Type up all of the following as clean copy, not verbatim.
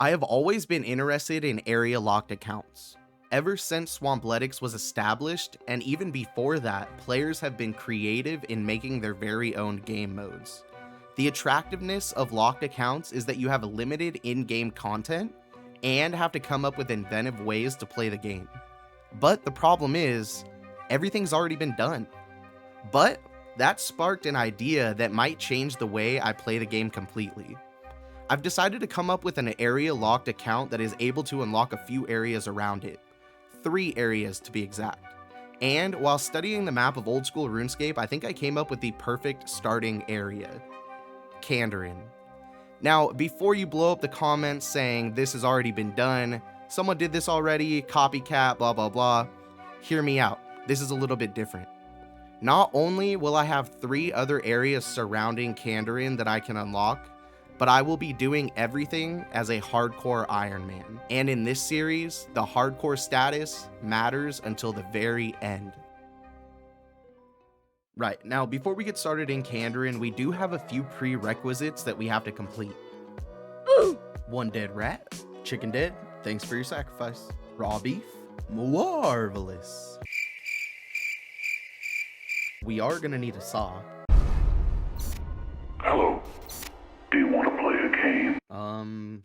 I have always been interested in area locked accounts. Ever since Swampletics was established, and even before that, players have been creative in making their very own game modes. The attractiveness of locked accounts is that you have limited in-game content and have to come up with inventive ways to play the game. But the problem is, everything's already been done. But that sparked an idea that might change the way I play the game completely. I've decided to come up with an area locked account that is able to unlock a few areas around it. 3 areas to be exact. And while studying the map of old school RuneScape, I think I came up with the perfect starting area. Kandarin. Now, before you blow up the comments saying this has already been done, someone did this already, copycat, blah blah blah, hear me out. This is a little bit different. Not only will I have 3 other areas surrounding Kandarin that I can unlock, but I will be doing everything as a hardcore Ironman. And in this series, the hardcore status matters until the very end. Right, now before we get started in Kandarin, we do have a few prerequisites that we have to complete. 1 dead rat, chicken dead, thanks for your sacrifice. Raw beef, marvelous. We are gonna need a saw. Hello. Do you want to play a game?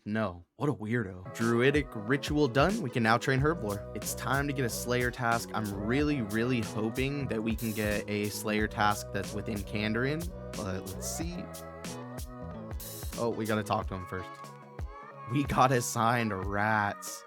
No. What a weirdo. Druidic ritual done. We can now train Herblore. It's time to get a Slayer task. I'm really hoping that we can get a Slayer task that's within Kandarin, but let's see. Oh, we gotta talk to him first. We got assigned rats.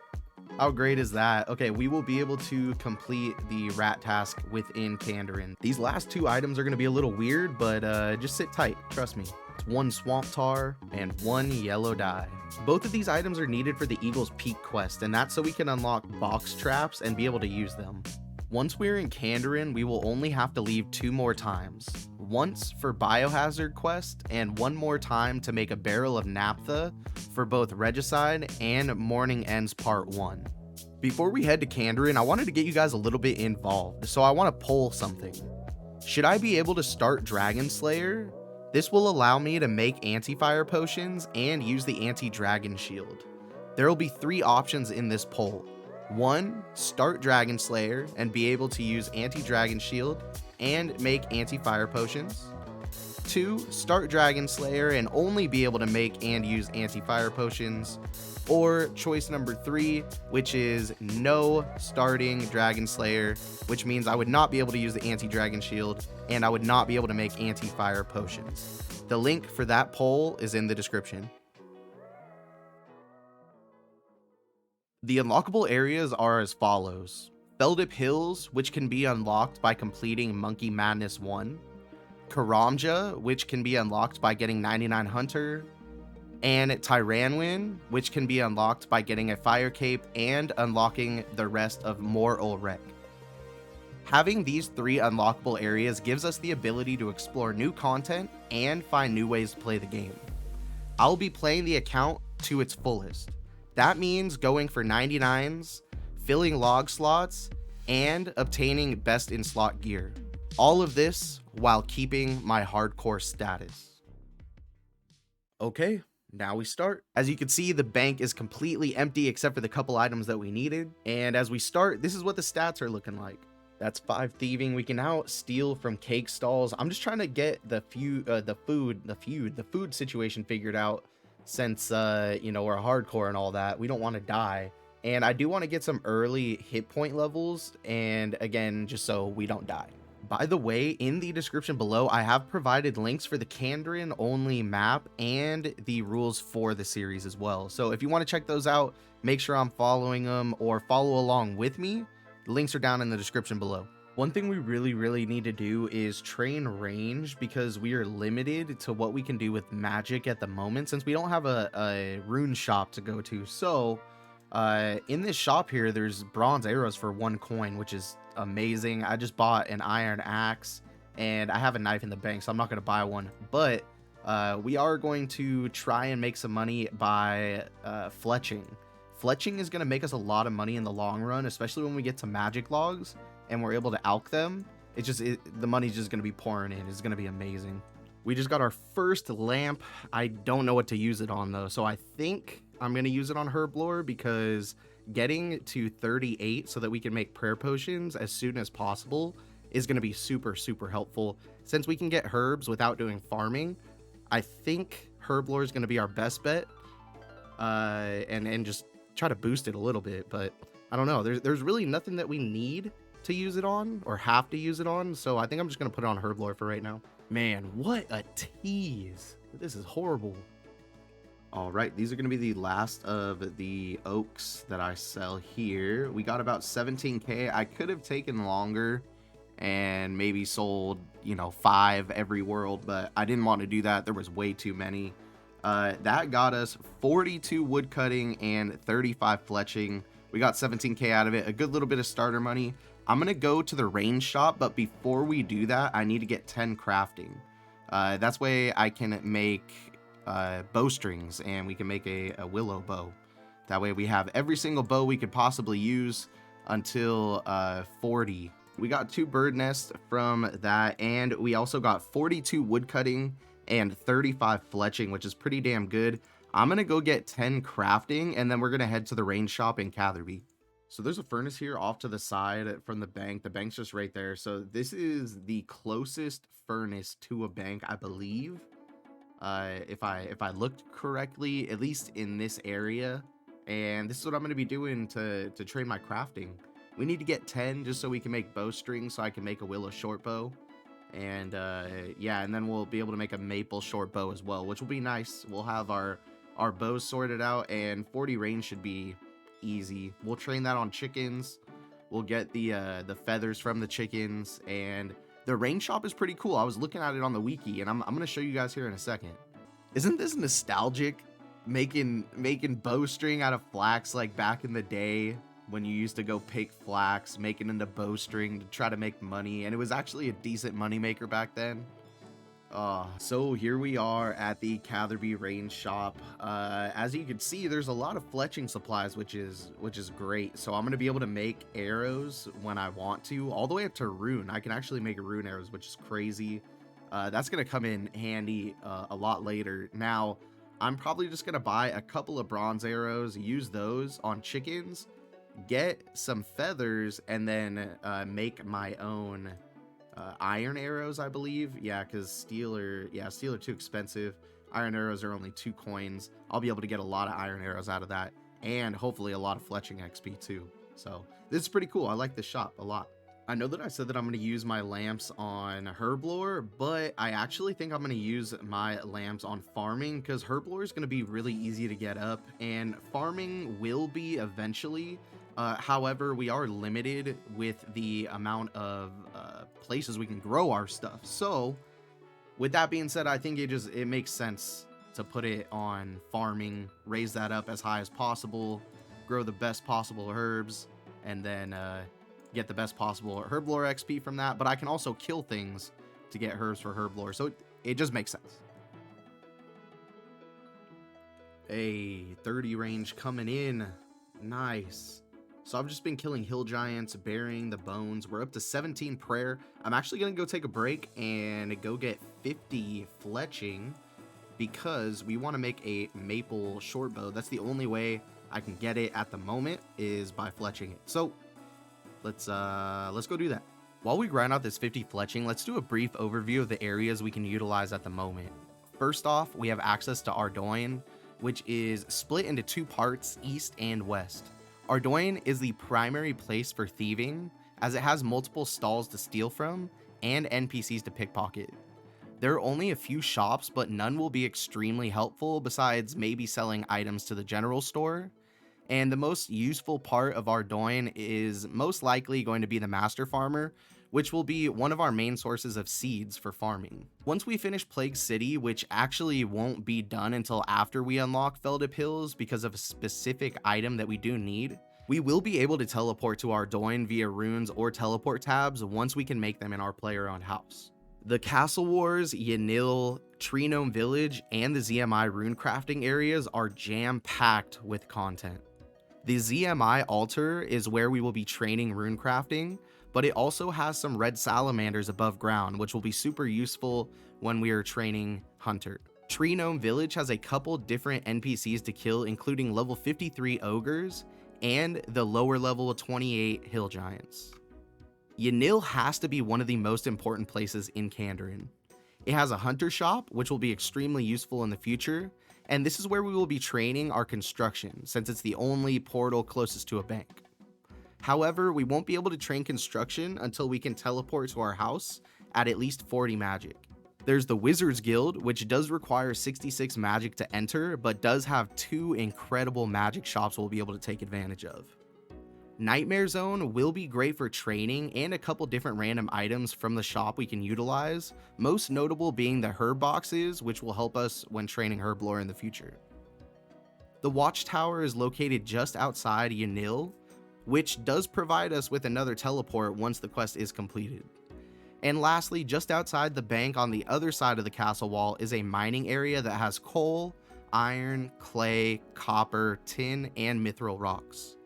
How great is that? Okay, we will be able to complete the rat task within Kandarin. These last 2 items are going to be a little weird, but just sit tight, trust me. It's 1 swamp tar and 1 yellow dye. Both of these items are needed for the Eagle's Peak quest, and that's so we can unlock box traps and be able to use them. Once we're in Kandarin, we will only have to leave 2 more times. Once for Biohazard quest, and 1 more time to make a barrel of naphtha for both Regicide and Morning Ends Part 1. Before we head to Kandarin, I wanted to get you guys a little bit involved, so I want to poll something. Should I be able to start Dragon Slayer? This will allow me to make anti-fire potions and use the anti-dragon shield. There will be 3 options in this poll. 1, start Dragon Slayer and be able to use anti-dragon shield and make anti-fire potions. 2, start Dragon Slayer and only be able to make and use anti-fire potions. Or choice number 3, which is no starting Dragon Slayer, which means I would not be able to use the anti-dragon shield and I would not be able to make anti-fire potions. The link for that poll is in the description. The unlockable areas are as follows. Feldip Hills, which can be unlocked by completing Monkey Madness 1. Karamja, which can be unlocked by getting 99 Hunter. And Tyranwin, which can be unlocked by getting a Fire Cape and unlocking the rest of Mortal Wreck. Having these 3 unlockable areas gives us the ability to explore new content and find new ways to play the game. I'll be playing the account to its fullest. That means going for 99s, filling log slots, and obtaining best in slot gear. All of this while keeping my hardcore status. Okay, now we start. As you can see, the bank is completely empty except for the couple items that we needed. And as we start, this is what the stats are looking like. That's 5 thieving. We can now steal from cake stalls. I'm just trying to get the food situation figured out since, you know, we're hardcore and all that. We don't want to die. And I do want to get some early hit point levels. And again, just so we don't die. By the way, in the description below, I have provided links for the Kandarin only map and the rules for the series as well. So if you want to check those out, make sure I'm following them or follow along with me. The links are down in the description below. One thing we really need to do is train range because we are limited to what we can do with magic at the moment since we don't have a rune shop to go to. So in this shop here, there's bronze arrows for 1 coin, which is amazing. I just bought an iron axe and I have a knife in the bank, so I'm not going to buy one, but we are going to try and make some money by fletching. Fletching is going to make us a lot of money in the long run, especially when we get to magic logs and we're able to alch them. The money's just going to be pouring in. It's going to be amazing. We just got our first lamp. I don't know what to use it on though, so I think I'm going to use it on Herblore because getting to 38 so that we can make prayer potions as soon as possible is going to be super, super helpful. Since we can get herbs without doing farming, I think Herblore is going to be our best bet, and just try to boost it a little bit. But I don't know. There's really nothing that we need to use it on or have to use it on, so I think I'm just going to put it on Herblore for right now. Man, what a tease. This is horrible. All right, these are going to be the last of the oaks that I sell here. We got about 17k. I could have taken longer and maybe sold, 5 every world, but I didn't want to do that. There was way too many. That got us 42 wood cutting and 35 fletching. We got 17k out of it, a good little bit of starter money. I'm going to go to the range shop, but before we do that, I need to get 10 crafting. That's way I can make bowstrings, and we can make a willow bow. That way we have every single bow we could possibly use until 40. We got 2 bird nests from that, and we also got 42 wood cutting and 35 fletching, which is pretty damn good. I'm gonna go get 10 crafting, and then we're gonna head to the range shop in Catherby. So there's a furnace here off to the side from the bank. The bank's just right there. So this is the closest furnace to a bank, I believe. If I looked correctly, at least in this area. And this is what I'm going to be doing to train my crafting. We need to get 10 just so we can make bowstrings, so I can make a willow short bow. And yeah, and then we'll be able to make a maple short bow as well, which will be nice. We'll have our bows sorted out, and 40 range should be easy. We'll train that on chickens. We'll get the feathers from the chickens, and the range shop is pretty cool. I was looking at it on the wiki, and I'm gonna show you guys here in a second. Isn't this nostalgic? Making bowstring out of flax like back in the day when you used to go pick flax, make it into bowstring to try to make money, and it was actually a decent money maker back then. So here we are at the Catherby range shop. As you can see, there's a lot of fletching supplies, which is great. So I'm gonna be able to make arrows when I want to, all the way up to rune. I can actually make rune arrows, which is crazy. That's gonna come in handy a lot later. Now, I'm probably just gonna buy a couple of bronze arrows, use those on chickens, get some feathers, and then make my own iron arrows, I believe. Yeah, because steel are too expensive. Iron arrows are only 2 coins. I'll be able to get a lot of iron arrows out of that, and hopefully a lot of fletching XP too. So this is pretty cool. I like this shop a lot. I know that I said that I'm going to use my lamps on Herblore, but I actually think I'm going to use my lamps on farming, because Herblore is going to be really easy to get up, and farming will be eventually. However, we are limited with the amount of places we can grow our stuff. So with that being said, I think it makes sense to put it on farming, raise that up as high as possible, grow the best possible herbs, and then get the best possible Herblore XP from that. But I can also kill things to get herbs for Herblore, so it just makes sense. A 30 range coming in. Nice. So I've just been killing hill giants, burying the bones. We're up to 17 prayer. I'm actually going to go take a break and go get 50 fletching, because we want to make a maple short bow. That's the only way I can get it at the moment, is by fletching it. So let's go do that. While we grind out this 50 fletching, let's do a brief overview of the areas we can utilize at the moment. First off, we have access to Ardoin, which is split into 2 parts, east and west. Ardoin is the primary place for thieving, as it has multiple stalls to steal from and NPCs to pickpocket. There are only a few shops, but none will be extremely helpful besides maybe selling items to the general store. And the most useful part of Ardoin is most likely going to be the Master Farmer, which will be one of our main sources of seeds for farming. Once we finish Plague City, which actually won't be done until after we unlock Feldip Hills because of a specific item that we do need, we will be able to teleport to Ardoin via runes or teleport tabs once we can make them in our player-owned house. The Castle Wars, Yanil, Tree Gnome Village, and the ZMI rune crafting areas are jam-packed with content. The ZMI altar is where we will be training rune crafting, but it also has some red salamanders above ground, which will be super useful when we are training Hunter. Tree Gnome Village has a couple different NPCs to kill, including level 53 ogres and the lower level 28 hill giants. Yanil has to be one of the most important places in Kandarin. It has a hunter shop, which will be extremely useful in the future, and this is where we will be training our construction, since it's the only portal closest to a bank. However, we won't be able to train construction until we can teleport to our house at least 40 magic. There's the Wizards Guild, which does require 66 magic to enter, but does have 2 incredible magic shops we'll be able to take advantage of. Nightmare Zone will be great for training and a couple different random items from the shop we can utilize, most notable being the herb boxes, which will help us when training herb lore in the future. The Watchtower is located just outside Yanil, which does provide us with another teleport once the quest is completed. And lastly, just outside the bank on the other side of the castle wall is a mining area that has coal, iron, clay, copper, tin, and mithril rocks.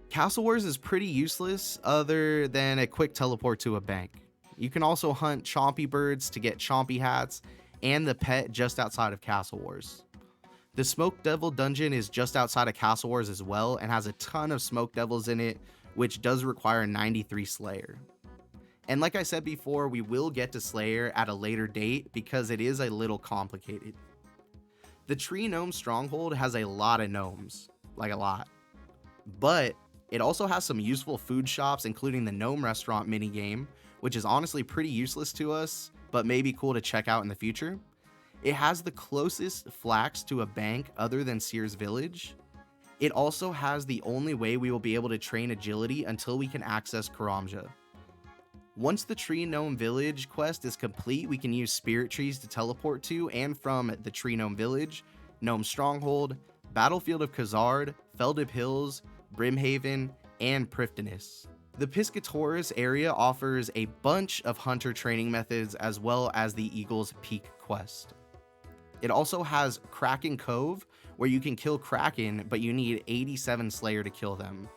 Castle Wars is pretty useless other than a quick teleport to a bank. You can also hunt chompy birds to get chompy hats and the pet just outside of Castle Wars. The Smoke Devil dungeon is just outside of Castle Wars as well and has a ton of Smoke Devils in it, which does require 93 Slayer. And like I said before, we will get to Slayer at a later date because it is a little complicated. The Tree Gnome Stronghold has a lot of gnomes, like a lot. But it also has some useful food shops, including the Gnome Restaurant minigame, which is honestly pretty useless to us, but may be cool to check out in the future. It has the closest flax to a bank other than Sears Village. It also has the only way we will be able to train agility until we can access Karamja. Once the Tree Gnome Village quest is complete, we can use spirit trees to teleport to and from the Tree Gnome Village, Gnome Stronghold, Battlefield of Khazard, Feldib Hills, Brimhaven, and Prifddinas. The Piscatoris area offers a bunch of hunter training methods as well as the Eagle's Peak quest. It also has Kraken Cove, where you can kill Kraken, but you need 87 Slayer to kill them.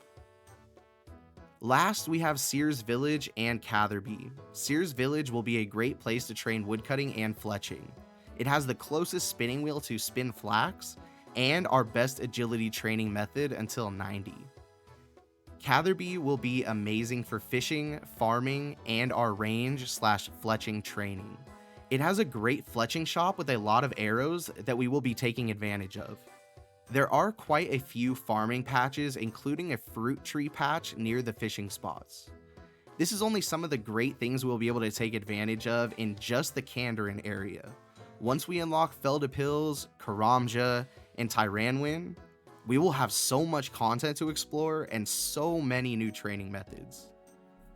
Last, we have Sears Village and Catherby. Sears Village will be a great place to train woodcutting and fletching. It has the closest spinning wheel to spin flax, and our best agility training method until 90. Catherby will be amazing for fishing, farming, and our range/fletching training. It has a great fletching shop with a lot of arrows that we will be taking advantage of. There are quite a few farming patches, including a fruit tree patch near the fishing spots. This is only some of the great things we'll be able to take advantage of in just the Kandarin area. Once we unlock Feldib Hills, Karamja, and Tyranwin, we will have so much content to explore and so many new training methods.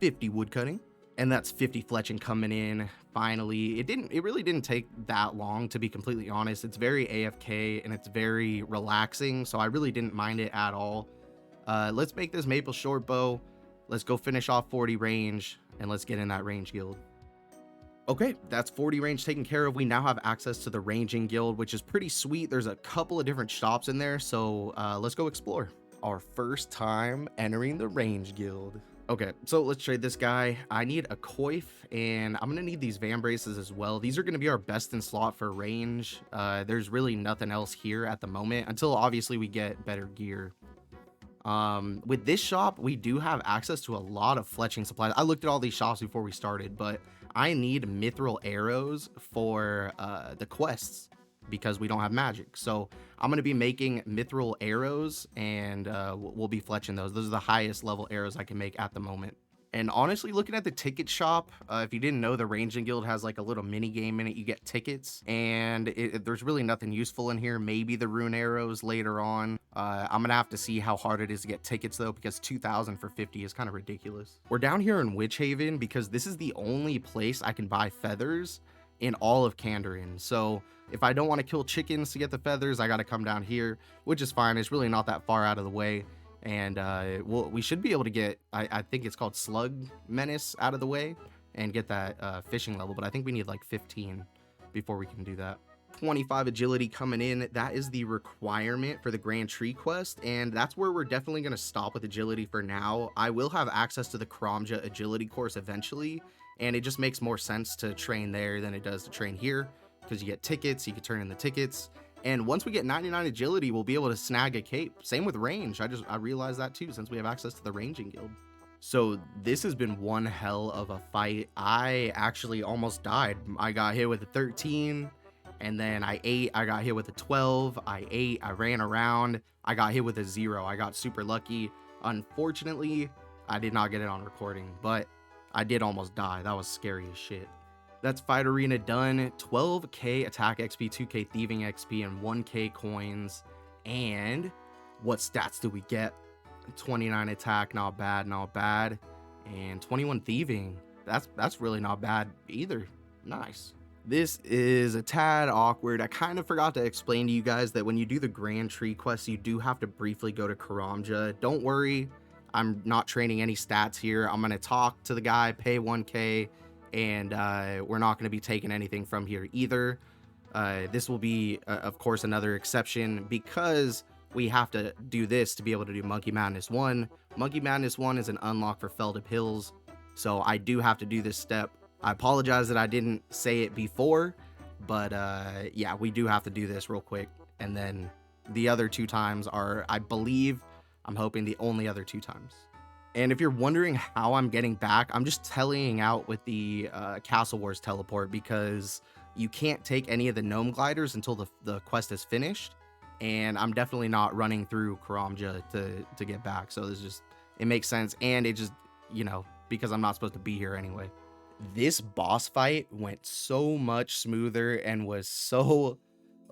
50 woodcutting, and that's 50 fletching coming in. Finally, it really didn't take that long, to be completely honest. It's very AFK and it's very relaxing, so I really didn't mind it at all. Let's make this maple short bow. Let's go finish off 40 range and let's get in that range guild. Okay, that's 40 range taken care of. We now have access to the ranging guild, which is pretty sweet. There's a couple of different shops in there, so let's go explore. Our first time entering the range guild. Okay, so let's trade this guy. I need a coif, and I'm gonna need these van braces as well. These are gonna be our best in slot for range. There's really nothing else here at the moment until obviously we get better gear. With this shop, we do have access to a lot of fletching supplies. I looked at all these shops before we started, but I need mithril arrows for the quests because we don't have magic. So I'm going to be making mithril arrows, and we'll be fletching those. Those are the highest level arrows I can make at the moment. And honestly, looking at the ticket shop, if you didn't know, the Ranging Guild has like a little mini game in it. You get tickets, and there's really nothing useful in here. Maybe the rune arrows later on. I'm gonna have to see how hard it is to get tickets though, because 2,000 for 50 is kind of ridiculous. We're down here in Witch Haven because this is the only place I can buy feathers in all of Kandarin. So if I don't want to kill chickens to get the feathers, I got to come down here, which is fine. It's really not that far out of the way. And we should be able to get, I think it's called Slug Menace, out of the way and get that fishing level. But I think we need like 15 before we can do that. 25 agility coming in. That is the requirement for the Grand Tree quest, and that's where we're definitely going to stop with agility for now. I will have access to the Karamja agility course eventually, and it just makes more sense to train there than it does to train here. because you get tickets, you can turn in the tickets. And once we get 99 agility, we'll be able to snag a cape. Same with range. I realized that too, since we have access to the ranging guild. So this has been one hell of a fight. I actually almost died. I got hit with a 13, and then I ate. I got hit with a 12. I ate. I ran around. I got hit with a 0. I got super lucky. Unfortunately, I did not get it on recording, but I did almost die. That was scary as shit. That's Fight Arena done. 12k attack XP, 2k thieving XP, and 1k coins. And what stats do we get? 29 attack, not bad, not bad. And 21 thieving. That's really not bad either. Nice. This is a tad awkward. I kind of forgot to explain to you guys that when you do the Grand Tree quest, you do have to briefly go to Karamja. Don't worry, I'm not training any stats here. I'm going to talk to the guy, pay 1k, and we're not going to be taking anything from here either. This will be, of course, another exception because we have to do this to be able to do Monkey Madness 1. Monkey Madness 1 is an unlock for Feldip Hills, so I do have to do this step. I apologize that I didn't say it before, but yeah, we do have to do this real quick. And then the other 2 times are, I believe, I'm hoping the only other 2 times. And if you're wondering how I'm getting back, I'm just tellying out with the Castle Wars teleport because you can't take any of the gnome gliders until the quest is finished. And I'm definitely not running through Karamja to get back. So this just, it makes sense. And it just, you know, because I'm not supposed to be here anyway. This boss fight went so much smoother and was so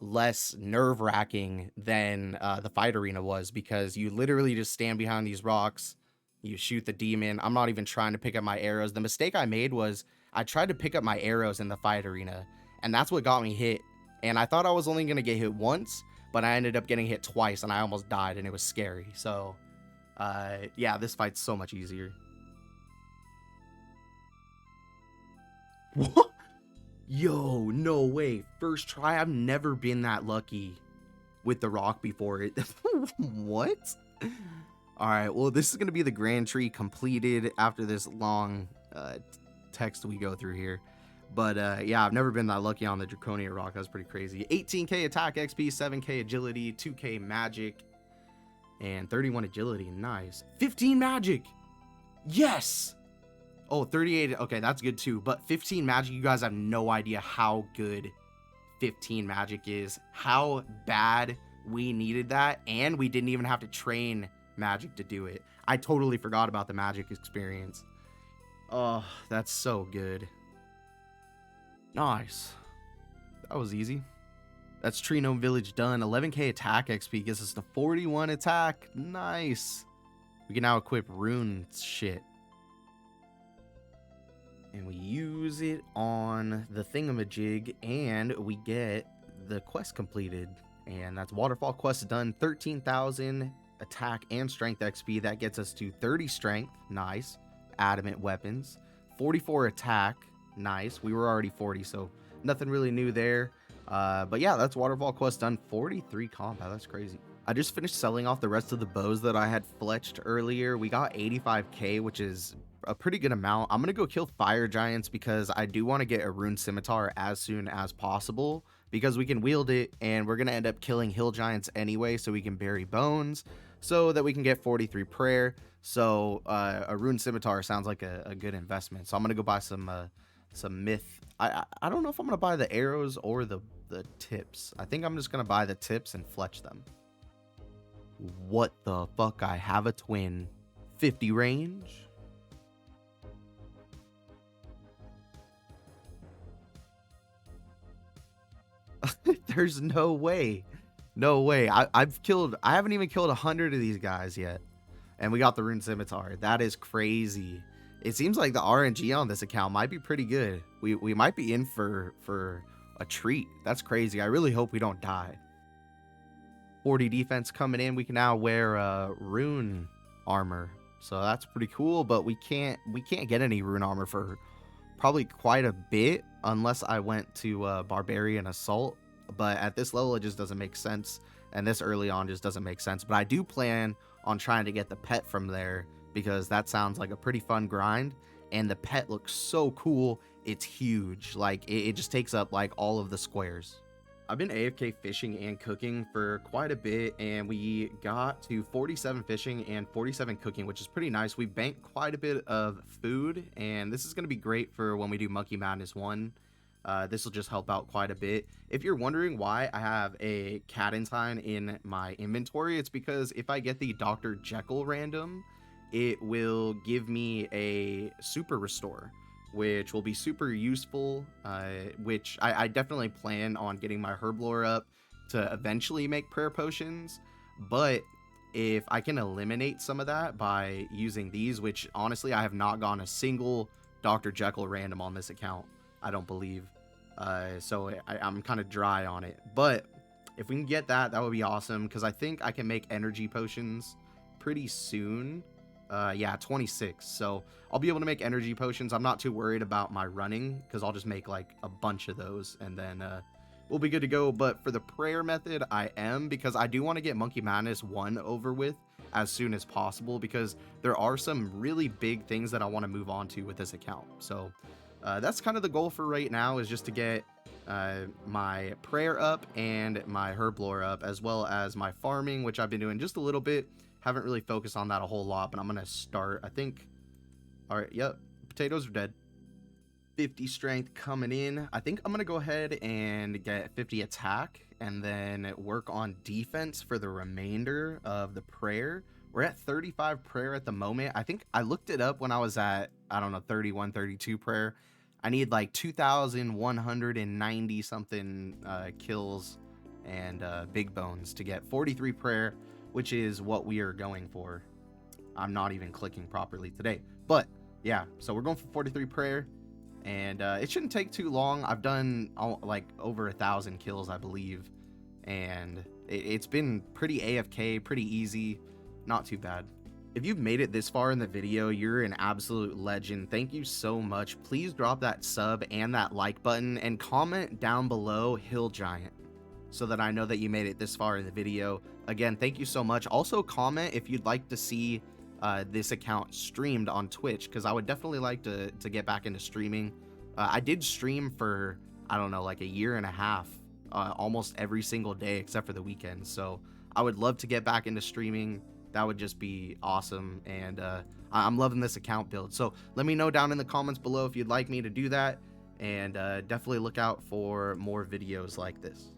less nerve-wracking than the fight arena was, because you literally just stand behind these rocks, you shoot the demon. I'm not even trying to pick up my arrows. The mistake I made was I tried to pick up my arrows in the fight arena, and that's what got me hit. And I thought I was only going to get hit once, but I ended up getting hit twice, and I almost died, and it was scary. So yeah, this fight's so much easier. What? Yo, no way. First try. I've never been that lucky with the rock before. It. What? All right. Well, this is going to be the Grand Tree completed after this long text we go through here. But yeah, I've never been that lucky on the Draconia rock. That's pretty crazy. 18k attack XP, 7k agility, 2k magic, and 31 agility. Nice. 15 magic. Yes. Oh, 38. Okay, that's good too. But 15 magic, you guys have no idea how good 15 magic is. How bad we needed that. And we didn't even have to train magic to do it. I totally forgot about the magic experience. Oh, that's so good. Nice. That was easy. That's Tree Gnome Village done. 11k attack XP gives us the 41 attack. Nice. We can now equip rune shit. And we use it on the thingamajig, and we get the quest completed. And that's Waterfall quest done. 13,000 attack and strength XP. That gets us to 30 strength. Nice. Adamant weapons. 44 attack. Nice. We were already 40, so nothing really new there. But yeah, that's Waterfall quest done. 43 combat. That's crazy. I just finished selling off the rest of the bows that I had fletched earlier. We got 85k, which is a pretty good amount. I'm gonna go kill fire giants because I do want to get a rune scimitar as soon as possible, because we can wield it, and we're gonna end up killing hill giants anyway, so we can bury bones, so that we can get 43 prayer. So a rune scimitar sounds like a good investment. So I'm gonna go buy some myth. I don't know if I'm gonna buy the arrows or the tips. I think I'm just gonna buy the tips and fletch them. What the fuck? I have a twin. 50 range. There's no way. No way. I haven't even killed 100 of these guys yet. And we got the rune scimitar. That is crazy. It seems like the RNG on this account might be pretty good. We might be in for a treat. That's crazy. I really hope we don't die. 40 defense coming in. We can now wear rune armor. So that's pretty cool, but we can't get any rune armor for probably quite a bit unless I went to Barbarian Assault. But at this level, it just doesn't make sense. And this early on just doesn't make sense. But I do plan on trying to get the pet from there, because that sounds like a pretty fun grind. And the pet looks so cool. it's huge. Like it just takes up like all of the squares. I've been AFK fishing and cooking for quite a bit, and we got to 47 fishing and 47 cooking, which is pretty nice. We banked quite a bit of food, and this is going to be great for when we do Monkey Madness 1. This will just help out quite a bit. If you're wondering why I have a cat ensign in my inventory, it's because if I get the Dr. Jekyll random, it will give me a super restore, which will be super useful, which I definitely plan on getting my herb lore up to eventually make prayer potions. But if I can eliminate some of that by using these, which honestly I have not gone a single Dr. Jekyll random on this account, I don't believe, so I'm kind of dry on it. But if we can get that, that would be awesome, because I think I can make energy potions pretty soon. Yeah, 26. So I'll be able to make energy potions. I'm not too worried about my running, because I'll just make like a bunch of those, and then we'll be good to go. But for the prayer method, I am, because I do want to get Monkey Madness 1 over with as soon as possible, because there are some really big things that I want to move on to with this account. So that's kind of the goal for right now, is just to get my prayer up and my herb lore up, as well as my farming, which I've been doing just a little bit. Haven't really focused on that a whole lot, but I'm gonna start, I think. All right, yep, potatoes are dead. 50 strength coming in. I think I'm gonna go ahead and get 50 attack, and then work on defense for the remainder of the prayer. We're at 35 prayer at the moment. I think I looked it up when I was at, I don't know, 31, 32 prayer. I need like 2,190 something kills and big bones to get 43 prayer, which is what we are going for. I'm not even clicking properly today, but yeah, so we're going for 43 prayer, and it shouldn't take too long. I've done like over 1,000 kills, I believe, and it's been pretty AFK, pretty easy, not too bad. If you've made it this far in the video, you're an absolute legend. Thank you so much. Please drop that sub and that like button, and comment down below Hill Giant, so that I know that you made it this far in the video. Again, thank you so much. Also comment if you'd like to see this account streamed on Twitch, because I would definitely like to get back into streaming. I did stream for, I don't know, like a year and a half, almost every single day except for the weekends. So I would love to get back into streaming. That would just be awesome, and I'm loving this account build. So let me know down in the comments below if you'd like me to do that, and definitely look out for more videos like this.